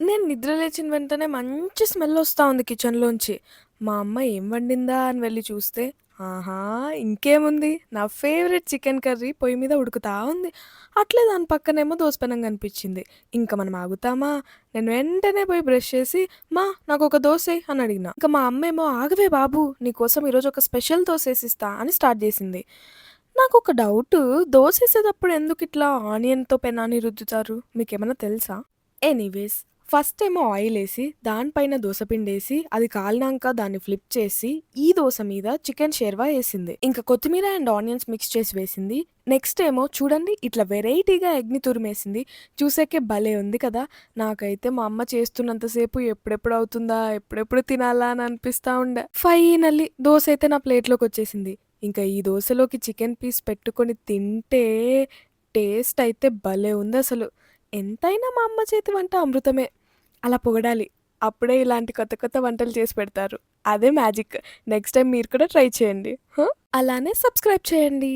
నేను నిద్ర లేచిన వెంటనే మంచి స్మెల్ వస్తా ఉంది కిచెన్‌లోంచి. మా అమ్మ ఏం వండిందా అని వెళ్లి చూస్తే, ఆహా! ఇంకేముంది నా ఫేవరెట్ చికెన్ కర్రీ పొయ్యి మీద ఉడుకుతా ఉంది. అట్లే దాని పక్కనేమో దోస పెనం కనిపించింది. ఇంక మనం ఆగుతామా? నేను వెంటనే పోయి బ్రష్ చేసి, "మా నాకొక దోసెయ్" అని అడిగినా. ఇంక మా అమ్మేమో, "ఆగవే బాబు నీకోసం ఈరోజు ఒక స్పెషల్ దోసేసిస్తా" అని స్టార్ట్ చేసింది. నాకొక డౌటు, దోసేసేటప్పుడు ఎందుకిట్లా ఆనియన్‌తో పెనాన్ని రుద్దుతారు? మీకేమన్నా తెలుసా? ఎనీవేస్ ఫస్టేమో ఆయిలేసి, దానిపైన దోసపిండేసి, అది కాలినాక దాన్ని ఫ్లిప్ చేసి, ఈ దోస మీద చికెన్ షేర్వా ఏసింది. ఇంక కొత్తిమీర అండ్ ఆనియన్స్ మిక్స్ చేసి వేసింది. నెక్స్ట్ ఏమో చూడండి ఇట్లా వెరైటీగా ఎగ్‌ని తురిమేసింది. చూసేకే భలే ఉంది కదా! నాకైతే మా అమ్మ చేస్తున్నంత సేపు ఎప్పుడెప్పుడు అవుతుందా? ఎప్పుడెప్పుడు తినాలా? అని అనిపిస్తా ఉండే. ఫైనల్లీ దోసైతే నా ప్లేట్‌లోకొచ్చేసింది. ఇంక ఈ దోసలోకి చికెన్ పీస్ పెట్టుకొని తింటే టేస్ట్ అయితే భలే ఉందసలు. ఎంతైనా మా అమ్మ చేతి వంట అమృతమే. అలా పొగడాలి. అప్పుడే ఇలాంటి కొత్త కొత్త వంటలు చేసి పెడతారు. అదే మ్యాజిక్. నెక్స్ట్ టైమ్ మీరు కూడా ట్రై చేయండి. అలానే సబ్స్క్రైబ్ చేయండి.